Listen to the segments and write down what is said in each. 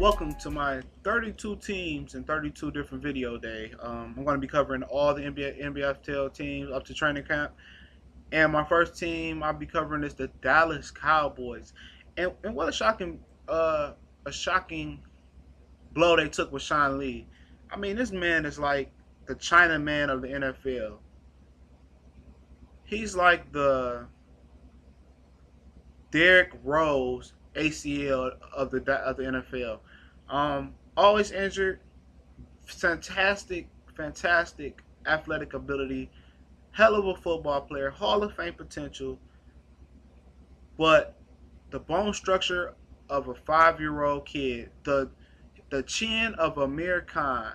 Welcome to my 32 teams and 32 different video day. I'm going to be covering all the NBFL teams up to training camp. And my first team I'll be covering is the Dallas Cowboys. And what a shocking blow they took with Sean Lee. I mean, this man is like the China man of the NFL. He's like the Derrick Rose ACL of the NFL. Always injured. Fantastic athletic ability. Hell of a football player. Hall of Fame potential. But the bone structure of a 5-year-old kid, the chin of Amir Khan,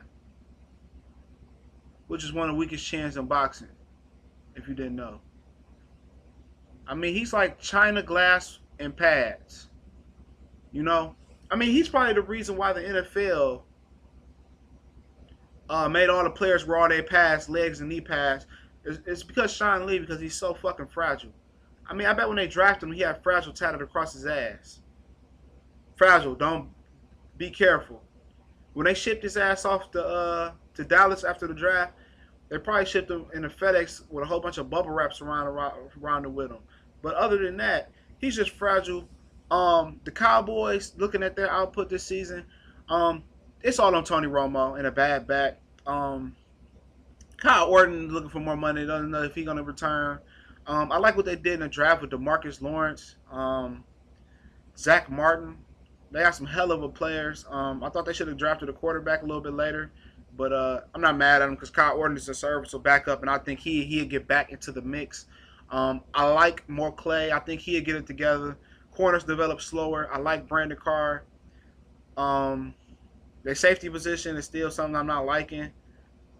which is one of the weakest chins in boxing, if you didn't know. I mean, he's like China glass and pads. You know? I mean, he's probably the reason why the NFL made all the players wear all their pads, legs and knee pads. It's because Sean Lee, because he's so fucking fragile. I mean, I bet when they drafted him, he had fragile tatted across his ass. Fragile, don't be careful. When they shipped his ass off to Dallas after the draft, they probably shipped him in a FedEx with a whole bunch of bubble wraps around with him. But other than that, he's just fragile. The Cowboys, looking at their output this season, it's all on Tony Romo and a bad back. Kyle Orton looking for more money. Doesn't know if he's going to return. I like what they did in the draft with DeMarcus Lawrence, Zach Martin. They got some hell of a players. I thought they should have drafted a quarterback a little bit later, but I'm not mad at him because Kyle Orton is a serviceable backup, and I think he'll get back into the mix. I like more Clay. I think he'll get it together. Corners develop slower. I like Brandon Carr. Their safety position is still something I'm not liking.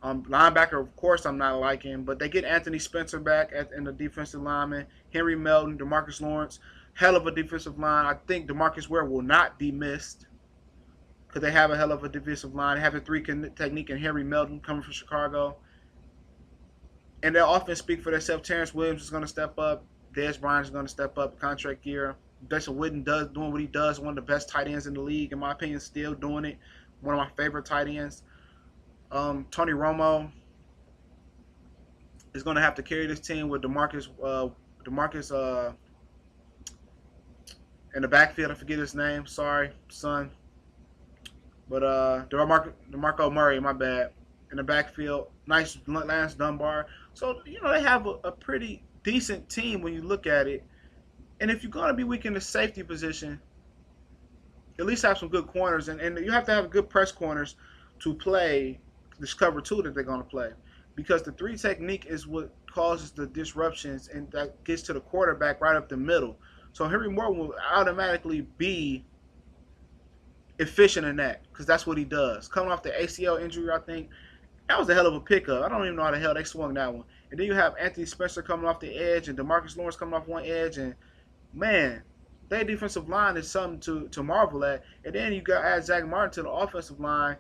Linebacker, of course, I'm not liking, but they get Anthony Spencer back in the defensive lineman. Henry Melton, DeMarcus Lawrence, hell of a defensive line. I think DeMarcus Ware will not be missed because they have a hell of a defensive line. They have a 3 technique and Henry Melton coming from Chicago. And their offense speak for themselves. Terrence Williams is going to step up. Dez Bryant is going to step up. Contract year. Jason Witten doing what he does. One of the best tight ends in the league, in my opinion, still doing it. One of my favorite tight ends. Tony Romo is going to have to carry this team with DeMarcus in the backfield. I forget his name. Sorry, son. But DeMarco Murray, my bad. In the backfield. Nice Lance Dunbar. So, they have a pretty decent team when you look at it. And if you're going to be weak in the safety position, at least have some good corners. And you have to have good press corners to play this cover 2 that they're going to play. Because the 3 technique is what causes the disruptions and that gets to the quarterback right up the middle. So Henry Morton will automatically be efficient in that because that's what he does. Coming off the ACL injury, I think, that was a hell of a pickup. I don't even know how the hell they swung that one. And then you have Anthony Spencer coming off the edge and DeMarcus Lawrence coming off one edge. And, man, their defensive line is something to marvel at. And then you got add Zach Martin to the offensive line.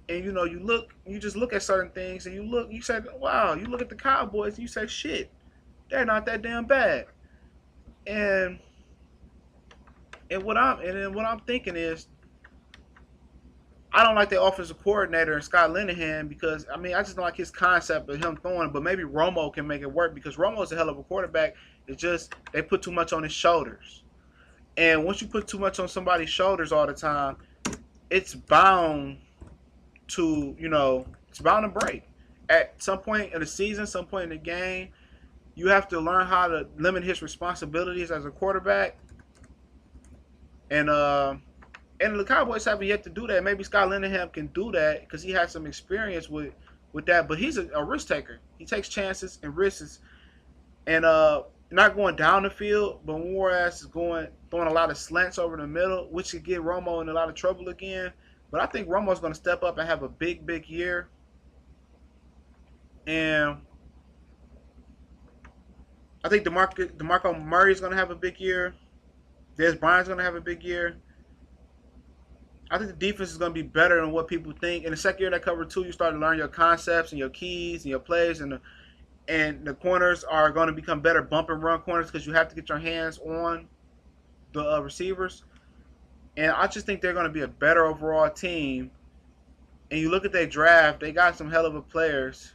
And, you just look at certain things and you say, wow, you look at the Cowboys and you say, shit, they're not that damn bad. And what I'm thinking is, I don't like the offensive coordinator and Scott Linehan because, I just don't like his concept of him throwing, but maybe Romo can make it work because Romo's a hell of a quarterback. It's just they put too much on his shoulders. And once you put too much on somebody's shoulders all the time, it's bound to, it's bound to break. At some point in the season, some point in the game, you have to learn how to limit his responsibilities as a quarterback. And the Cowboys haven't yet to do that. Maybe Scott Linehan can do that because he has some experience with that. But he's a risk taker. He takes chances and risks, and not going down the field, but more as throwing a lot of slants over the middle, which could get Romo in a lot of trouble again. But I think Romo's going to step up and have a big year. And I think DeMarco Murray is going to have a big year. Dez Bryant's going to have a big year. I think the defense is going to be better than what people think. In the second year that cover 2, you start to learn your concepts and your keys and your plays, and the corners are going to become better bump and run corners because you have to get your hands on the receivers. And I just think they're going to be a better overall team. And you look at their draft, they got some hell of a players.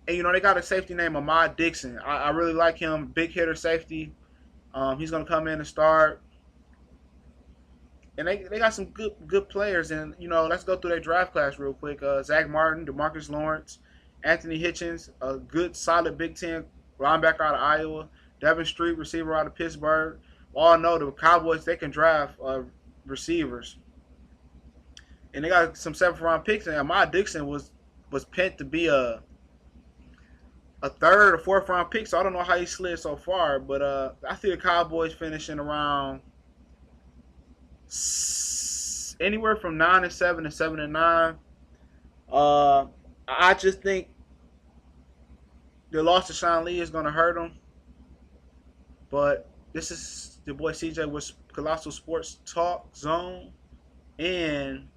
And, they got a safety named Ahmad Dixon. I really like him. Big hitter safety. He's going to come in and start. And they got some good players. And, let's go through their draft class real quick. Zach Martin, DeMarcus Lawrence, Anthony Hitchens, a good, solid Big Ten linebacker out of Iowa. Devin Street, receiver out of Pittsburgh. We all know the Cowboys, they can draft receivers. And they got some 7th-round picks. And Ahmad Dixon was pent to be a 3rd or 4th-round pick. So I don't know how he slid so far. But I see the Cowboys finishing around anywhere from 9-7 to 7-9. I just think the loss to Sean Lee is going to hurt them. But this is your boy CJ with Colossal Sports Talk Zone and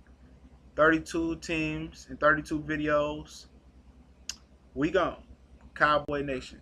32 teams and 32 videos. We gone. Cowboy Nation.